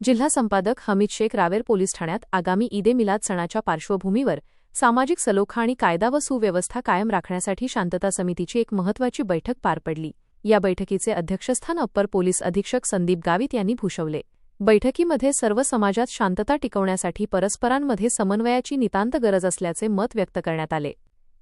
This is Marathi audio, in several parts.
जिल्हा संपादक हमीद शेख रावेर पोलीस ठाण्यात आगामी ईदे मिलाद सणाच्या पार्श्वभूमीवर सामाजिक सलोखा आणि कायदा व सुव्यवस्था कायम राखण्यासाठी शांतता समितीची एक महत्त्वाची बैठक पार पडली। या बैठकीचे अध्यक्षस्थान अप्पर पोलीस अधीक्षक संदीप गावित यांनी भूषवले। बैठकीमध्ये सर्व समाजात शांतता टिकवण्यासाठी परस्परांमध्ये समन्वयाची नितांत गरज असल्याचे मत व्यक्त करण्यात आले।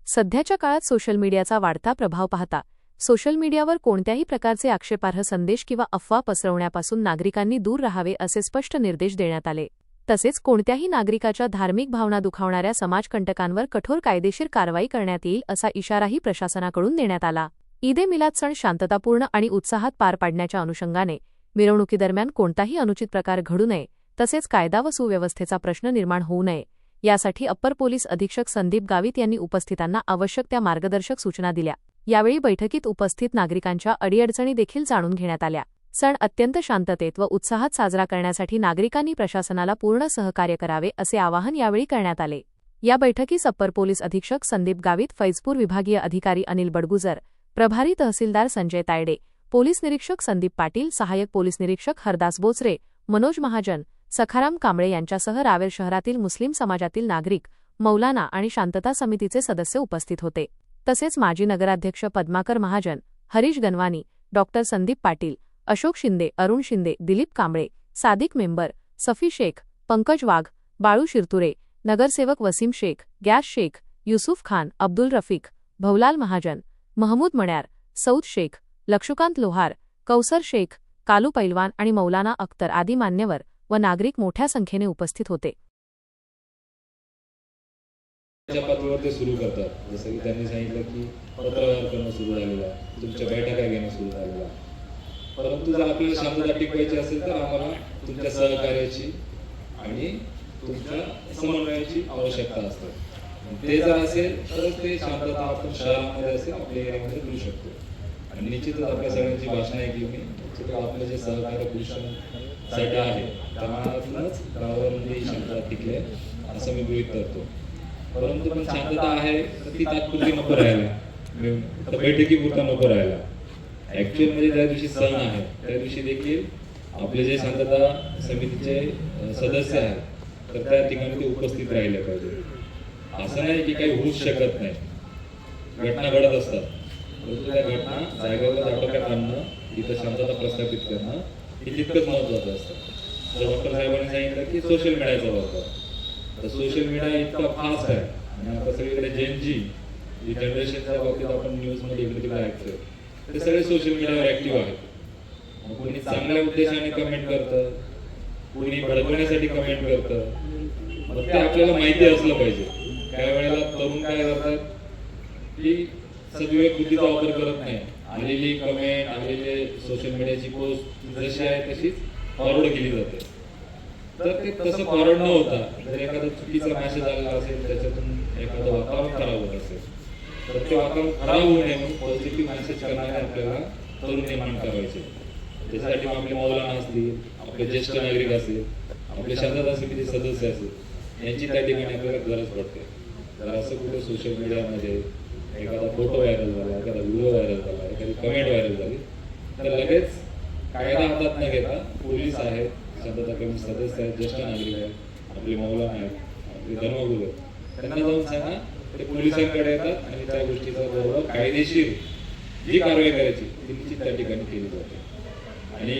सध्याच्या काळात सोशल मीडियाचा वाढता प्रभाव पाहता सोशल मीडियावर कोणत्याही प्रकारचे आक्षेपार्ह संदेश किंवा अफवा पसरवण्यापासून नागरिकांनी दूर राहावे असे स्पष्ट निर्देश देण्यात आले। तसेच कोणत्याही नागरिकाच्या धार्मिक भावना दुखावणाऱ्या समाजकंटकांवर कठोर कायदेशीर कारवाई करण्यात येईल असा इशाराही प्रशासनाकडून देण्यात आला। ईदे मिलाद सण शांततापूर्ण आणि उत्साहात पार पाडण्याच्या अनुषंगाने मिरवणुकीदरम्यान कोणताही अनुचित प्रकार घडू नये, तसेच कायदा व सुव्यवस्थेचा प्रश्न निर्माण होऊ नये यासाठी अप्पर पोलीस अधीक्षक संदीप गावित यांनी उपस्थितांना आवश्यक त्या मार्गदर्शक सूचना दिल्या। यावेळी बैठकीत उपस्थित नागरिकांच्या अडीअडचणी देखील जाणून घेण्यात आल्या। सण अत्यंत शांततेत व उत्साहात साजरा करण्यासाठी नागरिकांनी प्रशासनाला पूर्ण सहकार्य करावे असे आवाहन यावेळी करण्यात आले। या बैठकीस अप्पर पोलीस अधीक्षक संदीप गावित, फैजपूर विभागीय अधिकारी अनिल बडगुजर, प्रभारी तहसीलदार संजय तायडे, पोलीस निरीक्षक संदीप पाटील, सहाय्यक पोलीस निरीक्षक हरदास बोचरे, मनोज महाजन, सखाराम कांबळे यांच्यासह रावेर शहरातील मुस्लिम समाजातील नागरिक, मौलाना आणि शांतता समितीचे सदस्य उपस्थित होते। तसेच माजी नगराध्यक्ष पद्माकर महाजन, हरीश गनवानी, डॉक्टर संदीप पाटील, अशोक शिंदे, अरुण शिंदे, दिलीप कांबळे, सादिक मेंबर, सफी शेख, पंकज वाघ, बाळू शिरतुरे, नगरसेवक वसीम शेख, गॅस शेख, युसुफ खान, अब्दुल रफीक, भवलाल महाजन, महमूद मण्यार, सौद शेख, लक्षुकांत लोहार, कौसर शेख, कालू पैलवान आणि मौलाना अख्तर आदी मान्यवर व नागरिक मोठ्या संख्येने उपस्थित होते। पातळीवर ते सुरू करतात। जसं की त्यांनी सांगितलं की पत्रव्यवहार करणं सुरू झालेलं आहे, तुमच्या बैठका घेणं सुरू झालेलं आहे। परंतु जर आपल्याला शांतता टिकवायची असेल तर आम्हाला तुमच्या सहकार्याची आणि तुमच्या समन्वयाची आवश्यकता असते। ते जर असेल तरच ते शांतता आपण शहरामध्ये असेल आपल्या एरियामध्ये करू शकतो। आणि निश्चितच आपल्या सगळ्यांची भाषणं ऐकली मी, निश्चितच आपले जे सहकार्य पुरुषांसाठी आहे त्यामुळेच गावामध्ये शांतता टिकले असं मी गृहीत करतो। परंतु पण शांतता आहे तर ती तात्पुरती नको राहायला, बैठकीपुरता नको राहायला। ऍक्च्युअल म्हणजे ज्या दिवशी सण आहे त्या दिवशी देखील आपले जे शांतता समितीचे सदस्य आहेत तर त्या ठिकाणी ते उपस्थित राहिले पाहिजे। असं नाही की काही होऊच शकत नाही, घटना घडत असतात, परंतु त्या घटना जागेवर आटोक्यात आणणं, तिथं शांतता प्रस्थापित करणं हे तितकंच महत्त्वाचं असतं। तर डॉक्टर साहेबांनी सांगितलं की सोशल मीडियाचा वापर, तर सोशल मीडिया इतका फास्ट आहे आणि आता सगळीकडे जी जनरेशनच्या बाबतीत आपण न्यूजमध्ये इकडे तिकडे ऐकतोय ते सगळे सोशल मीडियावर ऍक्टिव्ह आहेत। कोणी चांगल्या उद्देशाने कमेंट करतं, कोणी भडकवण्यासाठी कमेंट करतं, मग ते आपल्याला माहिती असलं पाहिजे। काही वेळेला तरुण काय करतात की सद्विवेक बुद्धीचा वापर करत नाही, आलेली कमेंट, आलेले सोशल मीडियाची पोस्ट जशी आहे तशीच फॉरवर्ड केली जाते। तर ते तसं फॉरवर्ड न होता जर एखादा चुकीचा मेसेज आलेला असेल, त्याच्यातून एखादं वातावरण खराब होत असेल तर ते वातावरण खराब होऊ नये म्हणून पॉझिटिव्ह मेसेज करणारे आपल्याला तरुण निर्माण करायचे। त्याच्यासाठी आपले मौलाना असतील, आपले ज्येष्ठ नागरिक असतील, आपले शांतता समिती सदस्य असतील, यांची त्या ठिकाणी आपल्याला गरज पडते। तर असं कुठे सोशल मीडियामध्ये एखादा फोटो व्हायरल झाला, एखादा व्हिडिओ व्हायरल झाला, एखादी कमेंट व्हायरल झाली तर लगेच कायदा हातात न घेता पोलीस आहेत, शांतता कमिटी सदस्य आहेत, ज्येष्ठ नागरिक आहेत, आपले मौलाना आहेत, आपले धर्मगुरू आहेत, त्यांना जाऊन सांगा ते पोलिसांकडे येतात आणि त्या गोष्टीचा बरोबर कायदेशीर जी कारवाई करायची ती निश्चित त्या ठिकाणी केली जाते। आणि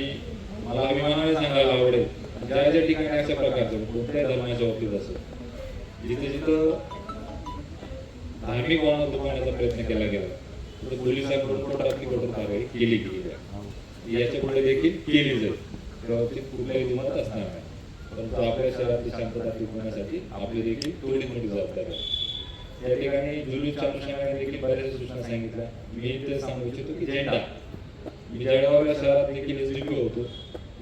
मला अभिमानाने सांगायला आवडेल, ज्या ज्या ठिकाणी अशा प्रकारचं कोणत्याही धर्माच्या बाबतीत असेल, जिथे जिथं धार्मिक भावना दुखवण्याचा प्रयत्न केला गेला तर पोलिसांकडून कठोरातली कठोर कारवाई केली गेली, याच्या पुढे देखील केली जाईल। त्याबाबतीत कुठल्याही दुमत असणार नाही, परंतु आपल्या शहरातली शांतता टिकवण्यासाठी आपली देखील तेवढीच मोठी जबाबदारी आहे। या ठिकाणी जुलूसच्या अनुषंगाने देखील बऱ्याच सूचना सांगितल्या। मी ते सांगू इच्छितो की झेंडा, मी जळगाव या शहरात देखील एसडीपी होतो,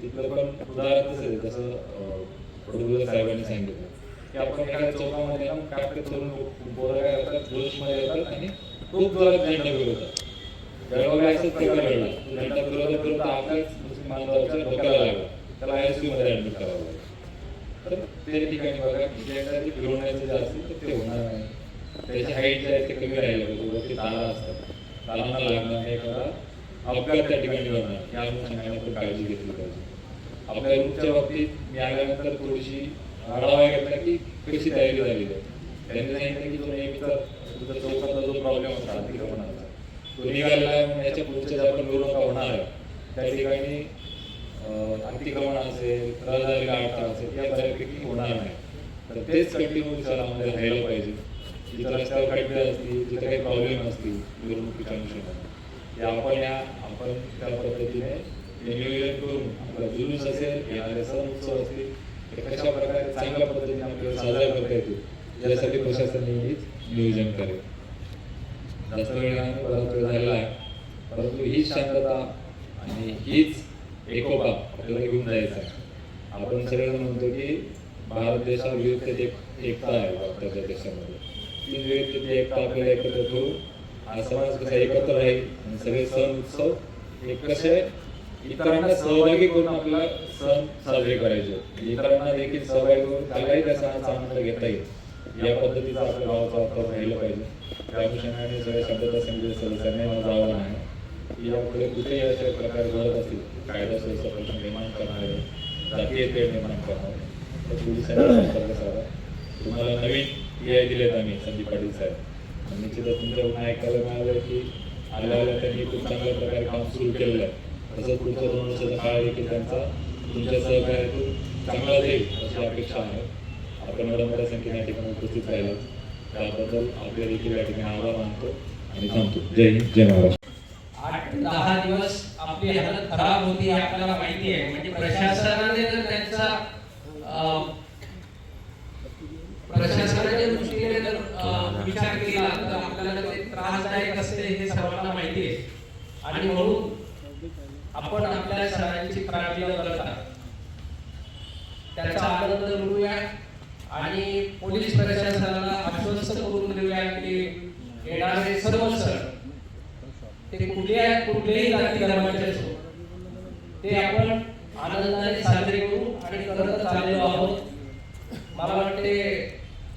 तिथलं पण उदाहरण तसं आहे जसं बडगुजर साहेबांनी सांगितलं की आपण एखाद्या चौकामध्ये काय तरुण पोरं काय करतात, जोशमध्ये येतात आणि खूप जोरात झेंडा फिरवतात। जळगावला असंच प्रकार घडला, झेंडा फिरवता फिरवता आपल्याच मुस्लिम बांधवाच्या डोक्याला लागला, त्याला ICU मध्ये ऍडमिट करावं लागलं। तर त्या ठिकाणी बघा की झेंडा जे फिरवण्याचं जे असेल तर ते होणार नाही, त्याची हाईट जे आहे ते कमी राहिलं पाहिजे, वरती तारा असतात, तारांना लागणार नाही, एखादा अपघात त्या ठिकाणी होणार, या अनुषंगाने आपण काळजी घेतली पाहिजे। आपल्या रूटच्या बाबतीत मी आल्यानंतर थोडीशी आढावा घेतला की कशी तयारी झालेली आहे. त्यांनी सांगितलं की जो नेहमीचा तुमचा चौकातला जो प्रॉब्लेम होता अतिक्रमणाचा तो निघालेला आहे. म्हणून याच्या पुढच्या ज्या पण निवडणुका होणार आहे त्या ठिकाणी अतिक्रमण असेल, रहदारीला अडथळा असेल, या बऱ्यापैकी होणार नाही. तर तेच कंटिन्यू शहरामध्ये राहिलं पाहिजे. जिथं रस्त्यावर खड्डे असतील, जिथं काही प्रॉब्लेम असतील निवडणुकीच्या अनुषंगाने आपण त्या पद्धतीने नियोजन करून आपला जुलूस असेल, येणारे सण उत्सव असतील ते कशा प्रकारे चांगल्या पद्धतीने आपल्याला साजरा करता येतील यासाठी प्रशासन नेहमीच नियोजन करेल. जास्त वेळ नाही, बराच वेळ झालेला आहे, परंतु हीच शांतता आणि हीच एकोपा आपल्याला घेऊन जायचा आहे. आपण सगळेजण म्हणतो की भारत देशात विविधतेत एकता आहे. भारताच्या देशामध्ये ती विविधतेत एकता आपल्याला एकत्र करून हा समाज कसा एकत्र राहील आणि सगळे सण उत्सव एक कसे इतरांना सहभागी करून आपला सण साजरे करायचे, इतरांना देखील सहभागी करून त्यालाही त्या सणाचा आनंद घेता येईल या पद्धतीचं आपल्या गावाचं वातावरण राहिलं पाहिजे. त्या अनुषंगाने सगळ्या शांतता समितीच्या सदस्यांनी माझं आव्हान आहे की यापुढे कुठेही अशा प्रकारे घडत असतील कायदा सुव्यवस्था प्रश्न निर्माण करणारे, जातीय तेढ निर्माण करणारे तर पोलिसांनी संपर्क साधा. तुम्हाला नवीन PI दिलेत आम्ही संदीप पाटील साहेब, आणि निश्चितच तुमच्याकडून ऐकायला मिळालं की आल्या त्यांनी खूप चांगल्या प्रकारे काम सुरू केलेलं आहे. तसंच पुढच्या 2 वर्षाचा काळ देखील त्यांचा तुमच्या सहकार्यातून चांगला जाईल अशी अपेक्षा आहे. आपण एवढ्या मोठ्या संख्येने या ठिकाणी उपस्थित राहिलो त्याबद्दल आपल्या देखील या ठिकाणी आभार मानतो आणि थांबतो. जय हिंद, जय महाराष्ट्र. 8-10 दिवस आपली हालत खराब होती आपल्याला माहिती आहे. म्हणजे प्रशासनाने जर त्यांचा प्रशासनाच्या दृष्टीने जर विचार केला तर आपल्याला ते त्रासदायक असते हे सर्वांना माहिती आहे. आणि म्हणून आपण आपल्या सणांची काळजी न करता त्याचा आनंद लुटूया आणि पोलीस प्रशासनाला आश्वस्त करून देऊया की येणारे सर्व सण ते कुठल्याही जाती धर्माचे असो ते आपण आनंदाने साजरे करू आणि करत चाललेलो आहोत. मला वाटते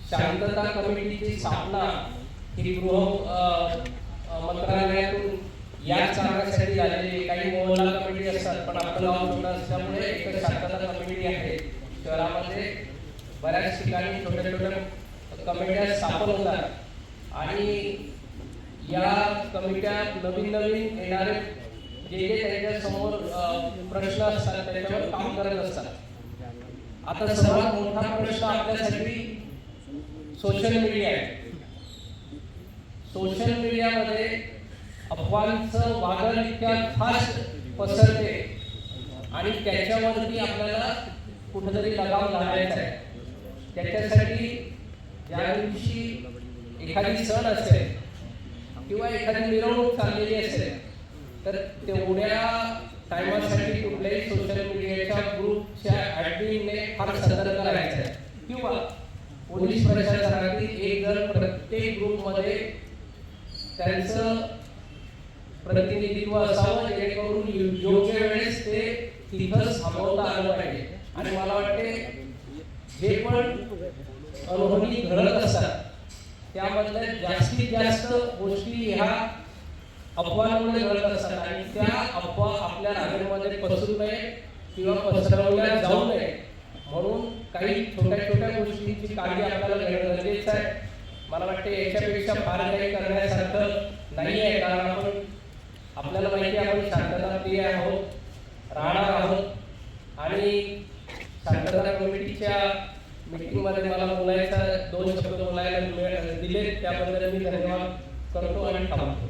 शांतता कमिटीची स्थापना ही मंत्रालयातून याच कारणासाठी झालेली. काही मोहल्ला कमिटी असतात पण आपलं गाव छोटं असल्यामुळे एक शांतता कमिटी आहे. शहरामध्ये बऱ्याच ठिकाणी छोट्या छोट्या कमिट्या स्थापन होतात आणि या कमिट्या नवीन येणारे जे त्यांच्या समोर प्रश्न असतात त्याच्यावर काम करत असतात. आता सर्वात मोठा प्रश्न आपल्यासाठी सोशल मीडिया आहे. सोशल मीडियामध्ये अफवांचं वादळ इतक्या फास्ट पसरते आणि त्याच्यावरती आपल्याला कुठेतरी लगाम घालायचा आहे. त्याच्यासाठी ज्या दिवशी एखादी सण असेल किंवा एखादी मिरवणूक चाललेली असेल तर तेवढ्या टायमासाठी कुठल्याही सोशल मीडियाच्या ग्रुपच्या ऍडमिनने फार सतर्क राहायचं आहे किंवा पोलीस प्रशासनातील एक जण प्रत्येक ग्रुपमध्ये त्यांचं प्रतिनिधित्व असावं जेणेकरून योग्य वेळेस ते तिथंच थांबवता आलं पाहिजे. आणि मला वाटते जे पण अनहोनी घडत असतात त्यामधल्या जास्तीत जास्त गोष्टी ह्या अफवांमुळे घडत असतात आणि त्या अफवा आपल्या नागरिकांमध्ये पसरू नये किंवा पसरवल्या जाऊ नये म्हणून काही छोट्या गोष्टींची काळजी आपल्याला घेणं गरजेचं आहे. मला वाटते याच्यापेक्षा फार काही करण्यासारखं नाही आहे, कारण आपल्याला माहिती आहे आपण शांतता प्रिय आहोत, राहणार आहोत आणि शांतता कमिटीच्या मीटिंगमध्ये मला बोलायचा 2 शब्द बोलायला दिले त्याबद्दल मी धन्यवाद करतो आणि थांबतो.